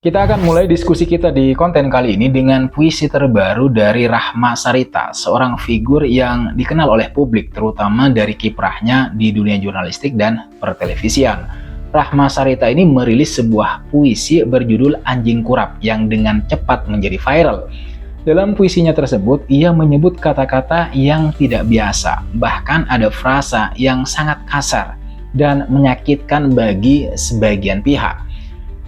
Kita akan mulai diskusi kita di konten kali ini dengan puisi terbaru dari Rahma Sarita, seorang figur yang dikenal oleh publik, terutama dari kiprahnya di dunia jurnalistik dan pertelevisian. Rahma Sarita ini merilis sebuah puisi berjudul Anjing Kurap yang dengan cepat menjadi viral. Dalam puisinya tersebut, ia menyebut kata-kata yang tidak biasa, bahkan ada frasa yang sangat kasar dan menyakitkan bagi sebagian pihak.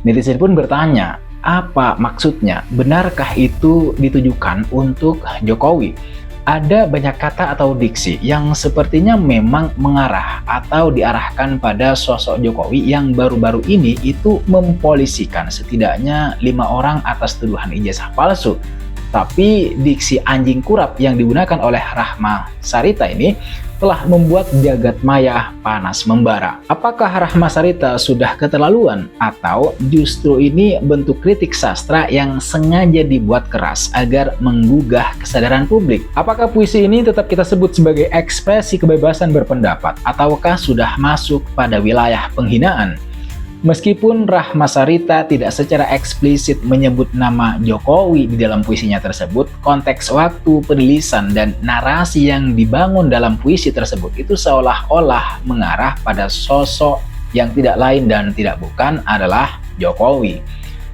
Netizen pun bertanya, apa maksudnya? Benarkah itu ditujukan untuk Jokowi? Ada banyak kata atau diksi yang sepertinya memang mengarah atau diarahkan pada sosok Jokowi yang baru-baru ini itu mempolisikan setidaknya 5 orang atas tuduhan ijazah palsu. Tapi diksi anjing kurap yang digunakan oleh Rahma Sarita ini telah membuat jagat maya panas membara. Apakah Rahma Sarita sudah keterlaluan? Atau justru ini bentuk kritik sastra yang sengaja dibuat keras agar menggugah kesadaran publik? Apakah puisi ini tetap kita sebut sebagai ekspresi kebebasan berpendapat? Ataukah sudah masuk pada wilayah penghinaan? Meskipun Rahma Sarita tidak secara eksplisit menyebut nama Jokowi di dalam puisinya tersebut, konteks waktu, perilisan, dan narasi yang dibangun dalam puisi tersebut itu seolah-olah mengarah pada sosok yang tidak lain dan tidak bukan adalah Jokowi.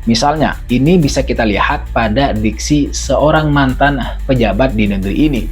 Misalnya, ini bisa kita lihat pada diksi seorang mantan pejabat di negeri ini.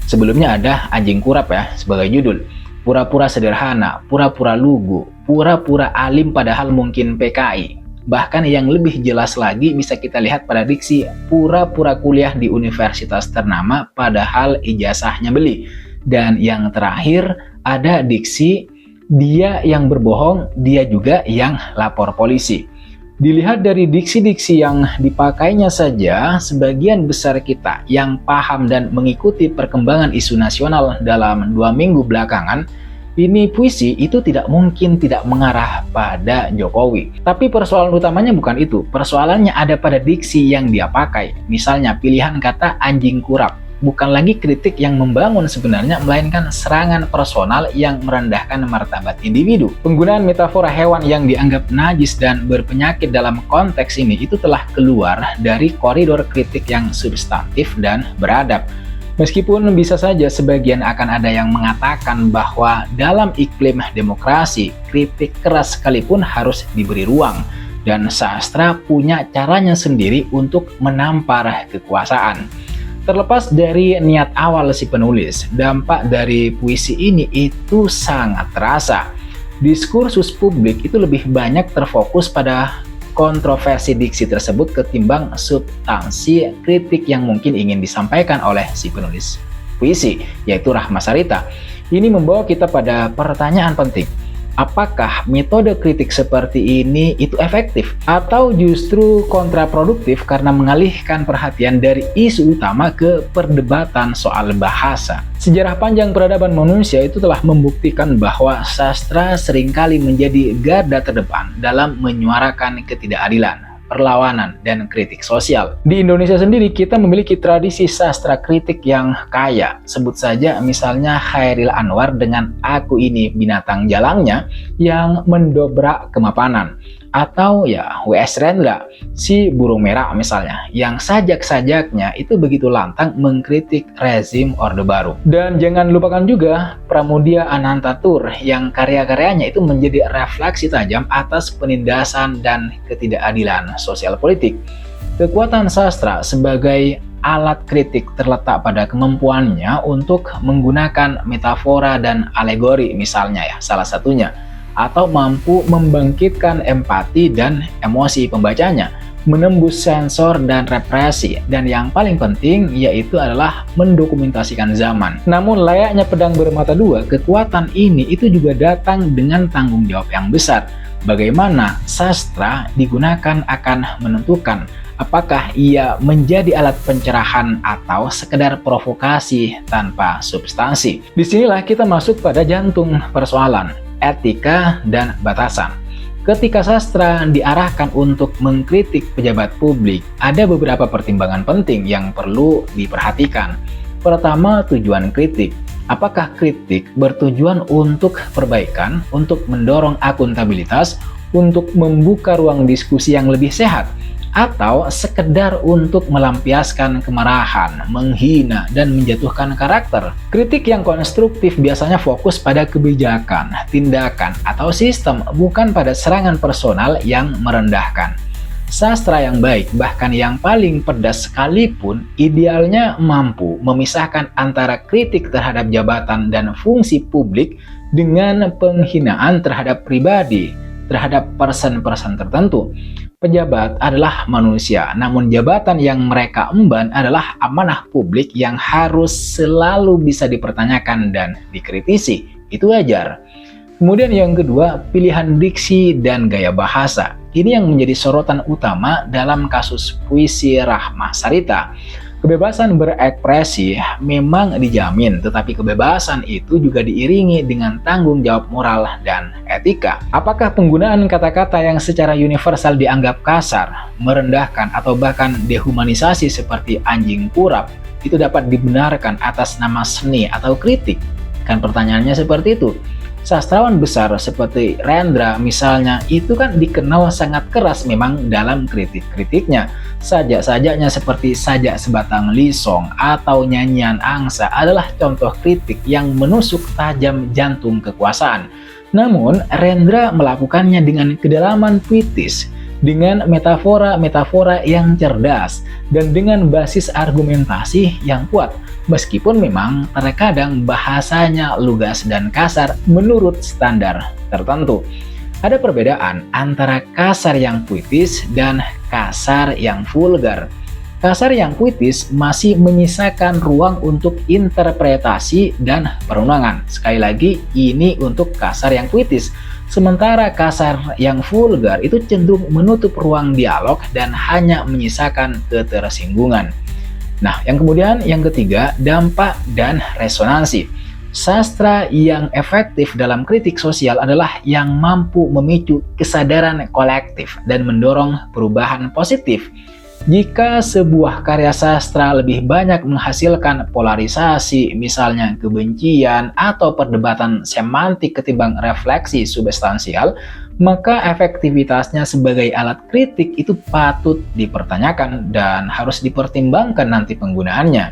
Sebelumnya ada Anjing Kurap ya sebagai judul. Pura-pura sederhana, pura-pura lugu, pura-pura alim padahal mungkin PKI. Bahkan yang lebih jelas lagi bisa kita lihat pada diksi pura-pura kuliah di universitas ternama padahal ijazahnya beli. Dan yang terakhir ada diksi dia yang berbohong, dia juga yang lapor polisi. Dilihat dari diksi-diksi yang dipakainya saja, sebagian besar kita yang paham dan mengikuti perkembangan isu nasional dalam 2 minggu belakangan, ini puisi itu tidak mungkin tidak mengarah pada Jokowi. Tapi persoalan utamanya bukan itu, persoalannya ada pada diksi yang dia pakai. Misalnya pilihan kata anjing kurap. Bukan lagi kritik yang membangun sebenarnya, melainkan serangan personal yang merendahkan martabat individu. Penggunaan metafora hewan yang dianggap najis dan berpenyakit dalam konteks ini itu telah keluar dari koridor kritik yang substantif dan beradab. Meskipun bisa saja sebagian akan ada yang mengatakan bahwa dalam iklim demokrasi, kritik keras sekalipun harus diberi ruang, dan sastra punya caranya sendiri untuk menampar kekuasaan. Terlepas dari niat awal si penulis, dampak dari puisi ini itu sangat terasa. Diskursus publik itu lebih banyak terfokus pada kontroversi diksi tersebut ketimbang substansi kritik yang mungkin ingin disampaikan oleh si penulis puisi, yaitu Rahma Sarita. Ini membawa kita pada pertanyaan penting. Apakah metode kritik seperti ini itu efektif atau justru kontraproduktif karena mengalihkan perhatian dari isu utama ke perdebatan soal bahasa? Sejarah panjang peradaban manusia itu telah membuktikan bahwa sastra seringkali menjadi garda terdepan dalam menyuarakan ketidakadilan, perlawanan, dan kritik sosial. Di Indonesia sendiri kita memiliki tradisi sastra kritik yang kaya. Sebut saja misalnya Chairil Anwar dengan Aku Ini Binatang Jalangnya yang mendobrak kemapanan. Atau ya W.S. Rendra, si burung merah misalnya, yang sajak-sajaknya itu begitu lantang mengkritik rezim Orde Baru. Dan jangan lupakan juga Pramudia Anantatur yang karya-karyanya itu menjadi refleksi tajam atas penindasan dan ketidakadilan sosial politik. Kekuatan sastra sebagai alat kritik terletak pada kemampuannya untuk menggunakan metafora dan alegori misalnya ya, salah satunya. Atau mampu membangkitkan empati dan emosi pembacanya, menembus sensor dan represi, dan yang paling penting yaitu adalah mendokumentasikan zaman. Namun layaknya pedang bermata dua, kekuatan ini itu juga datang dengan tanggung jawab yang besar. Bagaimana sastra digunakan akan menentukan apakah ia menjadi alat pencerahan atau sekedar provokasi tanpa substansi. Disinilah kita masuk pada jantung persoalan, etika dan batasan. Ketika sastra diarahkan untuk mengkritik pejabat publik, ada beberapa pertimbangan penting yang perlu diperhatikan. Pertama, tujuan kritik. Apakah kritik bertujuan untuk perbaikan, untuk mendorong akuntabilitas, untuk membuka ruang diskusi yang lebih sehat, atau sekedar untuk melampiaskan kemarahan, menghina, dan menjatuhkan karakter? Kritik yang konstruktif biasanya fokus pada kebijakan, tindakan, atau sistem, bukan pada serangan personal yang merendahkan. Sastra yang baik, bahkan yang paling pedas sekalipun, idealnya mampu memisahkan antara kritik terhadap jabatan dan fungsi publik dengan penghinaan terhadap pribadi, terhadap person-person tertentu. Pejabat adalah manusia, namun jabatan yang mereka emban adalah amanah publik yang harus selalu bisa dipertanyakan dan dikritisi. Itu wajar. Kemudian yang kedua, pilihan diksi dan gaya bahasa. Ini yang menjadi sorotan utama dalam kasus puisi Rahma Sarita. Kebebasan berekspresi memang dijamin, tetapi kebebasan itu juga diiringi dengan tanggung jawab moral dan etika. Apakah penggunaan kata-kata yang secara universal dianggap kasar, merendahkan, atau bahkan dehumanisasi seperti anjing kurap itu dapat dibenarkan atas nama seni atau kritik? Kan pertanyaannya seperti itu. Sastrawan besar seperti Rendra misalnya itu kan dikenal sangat keras memang dalam kritik-kritiknya. Sajak-sajaknya seperti sajak sebatang lisong atau nyanyian angsa adalah contoh kritik yang menusuk tajam jantung kekuasaan. Namun Rendra melakukannya dengan kedalaman puitis, dengan metafora-metafora yang cerdas, dan dengan basis argumentasi yang kuat. Meskipun memang terkadang bahasanya lugas dan kasar menurut standar tertentu. Ada perbedaan antara kasar yang puitis dan kasar yang vulgar. Kasar yang puitis masih menyisakan ruang untuk interpretasi dan perundangan. Sekali lagi, ini untuk kasar yang puitis. Sementara kasar yang vulgar itu cenderung menutup ruang dialog dan hanya menyisakan ketersinggungan. Nah, yang ketiga, dampak dan resonansi. Sastra yang efektif dalam kritik sosial adalah yang mampu memicu kesadaran kolektif dan mendorong perubahan positif. Jika sebuah karya sastra lebih banyak menghasilkan polarisasi, misalnya kebencian atau perdebatan semantik ketimbang refleksi substansial, maka efektivitasnya sebagai alat kritik itu patut dipertanyakan dan harus dipertimbangkan nanti penggunaannya.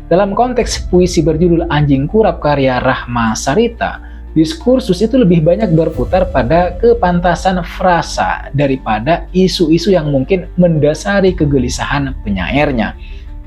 Dalam konteks puisi berjudul Anjing Kurap karya Rahma Sarita, diskursus itu lebih banyak berputar pada kepantasan frasa daripada isu-isu yang mungkin mendasari kegelisahan penyairnya.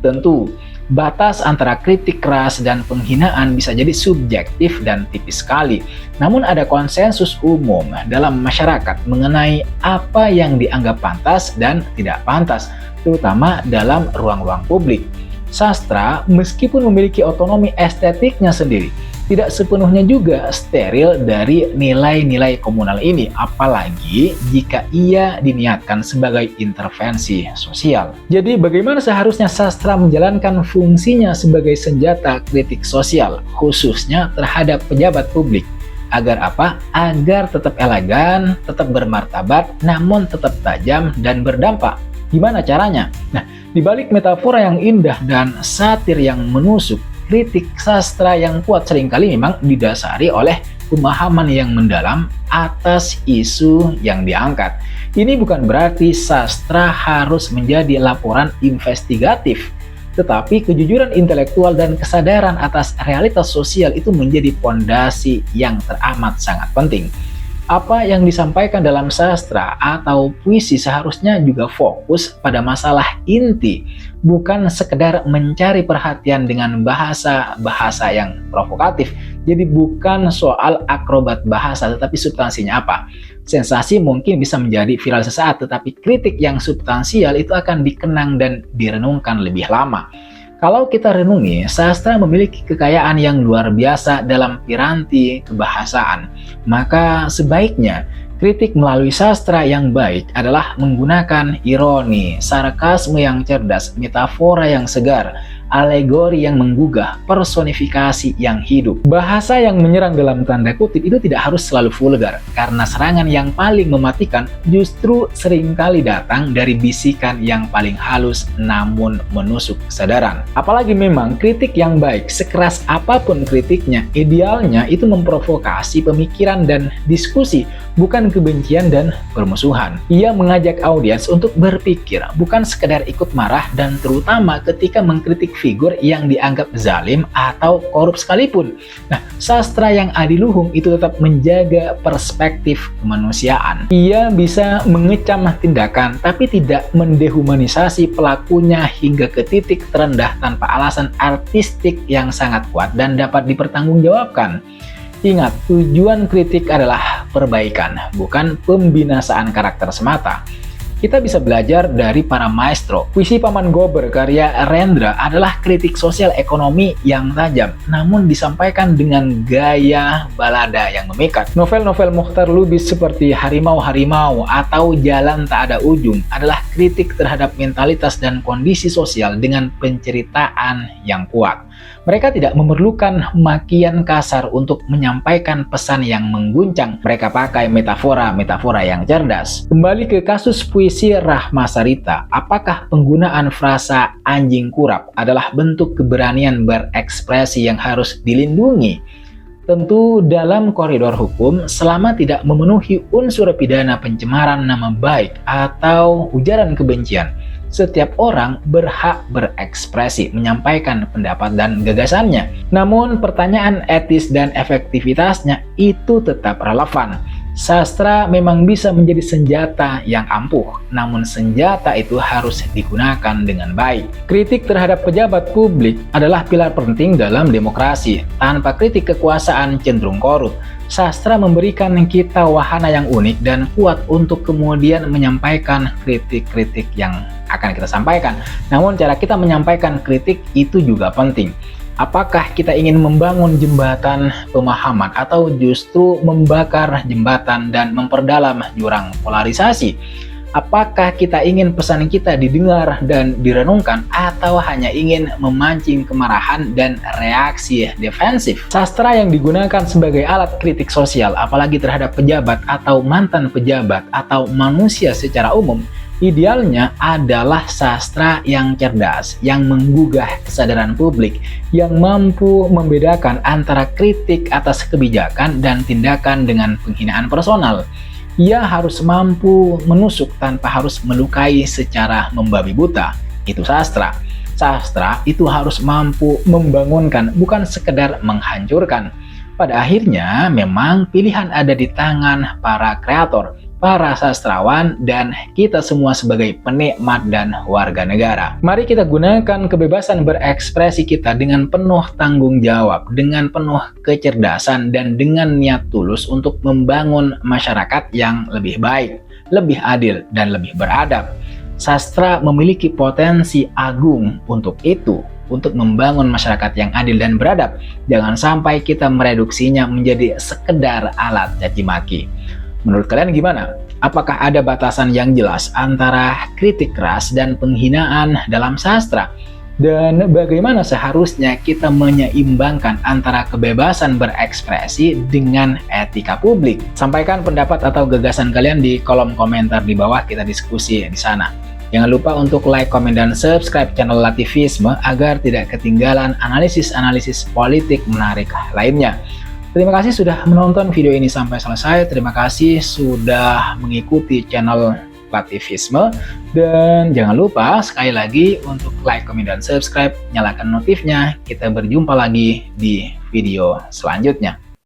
Tentu, batas antara kritik keras dan penghinaan bisa jadi subjektif dan tipis sekali. Namun ada konsensus umum dalam masyarakat mengenai apa yang dianggap pantas dan tidak pantas, terutama dalam ruang-ruang publik. Sastra, meskipun memiliki otonomi estetiknya sendiri, tidak sepenuhnya juga steril dari nilai-nilai komunal ini, apalagi jika ia diniatkan sebagai intervensi sosial. Jadi bagaimana seharusnya sastra menjalankan fungsinya sebagai senjata kritik sosial, khususnya terhadap pejabat publik? Agar apa? Agar tetap elegan, tetap bermartabat, namun tetap tajam dan berdampak. Gimana caranya? Nah, di balik metafora yang indah dan satir yang menusuk, kritik sastra yang kuat seringkali memang didasari oleh pemahaman yang mendalam atas isu yang diangkat. Ini bukan berarti sastra harus menjadi laporan investigatif, tetapi kejujuran intelektual dan kesadaran atas realitas sosial itu menjadi fondasi yang teramat sangat penting. Apa yang disampaikan dalam sastra atau puisi seharusnya juga fokus pada masalah inti, bukan sekedar mencari perhatian dengan bahasa-bahasa yang provokatif. Jadi bukan soal akrobat bahasa, tetapi substansinya apa. Sensasi mungkin bisa menjadi viral sesaat, tetapi kritik yang substansial itu akan dikenang dan direnungkan lebih lama. Kalau kita renungi, sastra memiliki kekayaan yang luar biasa dalam piranti kebahasaan. Maka sebaiknya Kritik melalui sastra yang baik adalah menggunakan ironi, sarkasme yang cerdas, metafora yang segar, alegori yang menggugah, personifikasi yang hidup. Bahasa yang menyerang dalam tanda kutip itu tidak harus selalu vulgar, karena serangan yang paling mematikan justru seringkali datang dari bisikan yang paling halus namun menusuk kesadaran. Apalagi memang kritik yang baik, sekeras apapun kritiknya, idealnya itu memprovokasi pemikiran dan diskusi, bukan kebencian dan permusuhan. Ia mengajak audiens untuk berpikir, bukan sekedar ikut marah, dan terutama ketika mengkritik figur yang dianggap zalim atau korup sekalipun. Nah, sastra yang adiluhung itu tetap menjaga perspektif kemanusiaan. Ia bisa mengecam tindakan, tapi tidak mendehumanisasi pelakunya hingga ke titik terendah tanpa alasan artistik yang sangat kuat dan dapat dipertanggungjawabkan. Ingat, tujuan kritik adalah perbaikan, bukan pembinasaan karakter semata. Kita bisa belajar dari para maestro. Puisi Paman Gober karya Rendra adalah kritik sosial ekonomi yang tajam, namun disampaikan dengan gaya balada yang memikat. Novel-novel Mokhtar Lubis seperti Harimau-Harimau atau Jalan Tak Ada Ujung adalah kritik terhadap mentalitas dan kondisi sosial dengan penceritaan yang kuat. Mereka tidak memerlukan makian kasar untuk menyampaikan pesan yang mengguncang. Mereka pakai metafora-metafora yang cerdas. Kembali ke kasus puisi Rahma Sarita, apakah penggunaan frasa anjing kurap adalah bentuk keberanian berekspresi yang harus dilindungi? Tentu dalam koridor hukum selama tidak memenuhi unsur pidana pencemaran nama baik atau ujaran kebencian. Setiap orang berhak berekspresi, menyampaikan pendapat dan gagasannya. Namun pertanyaan etis dan efektivitasnya itu tetap relevan. Sastra memang bisa menjadi senjata yang ampuh, namun senjata itu harus digunakan dengan baik. Kritik terhadap pejabat publik adalah pilar penting dalam demokrasi. Tanpa kritik kekuasaan cenderung korup. Sastra memberikan kita wahana yang unik dan kuat untuk kemudian menyampaikan kritik-kritik yang akan kita sampaikan. Namun cara kita menyampaikan kritik itu juga penting. Apakah kita ingin membangun jembatan pemahaman atau justru membakar jembatan dan memperdalam jurang polarisasi? Apakah kita ingin pesan kita didengar dan direnungkan atau hanya ingin memancing kemarahan dan reaksi defensif? Sastra yang digunakan sebagai alat kritik sosial, apalagi terhadap pejabat atau mantan pejabat atau manusia secara umum, idealnya adalah sastra yang cerdas, yang menggugah kesadaran publik, yang mampu membedakan antara kritik atas kebijakan dan tindakan dengan penghinaan personal. Ia harus mampu menusuk tanpa harus melukai secara membabi buta. Itu sastra. Sastra itu harus mampu membangunkan, bukan sekedar menghancurkan. Pada akhirnya, memang pilihan ada di tangan para kreator, para sastrawan, dan kita semua sebagai penikmat dan warga negara. Mari kita gunakan kebebasan berekspresi kita dengan penuh tanggung jawab, dengan penuh kecerdasan, dan dengan niat tulus untuk membangun masyarakat yang lebih baik, lebih adil, dan lebih beradab. Sastra memiliki potensi agung untuk itu, untuk membangun masyarakat yang adil dan beradab. Jangan sampai kita mereduksinya menjadi sekedar alat caci maki. Menurut kalian gimana? Apakah ada batasan yang jelas antara kritik keras dan penghinaan dalam sastra? Dan bagaimana seharusnya kita menyeimbangkan antara kebebasan berekspresi dengan etika publik? Sampaikan pendapat atau gagasan kalian di kolom komentar di bawah, kita diskusi di sana. Jangan lupa untuk like, komen, dan subscribe channel Lativisme agar tidak ketinggalan analisis-analisis politik menarik lainnya. Terima kasih sudah menonton video ini sampai selesai. Terima kasih sudah mengikuti channel Lativisme. Dan jangan lupa sekali lagi untuk like, komen, dan subscribe. Nyalakan notifnya. Kita berjumpa lagi di video selanjutnya.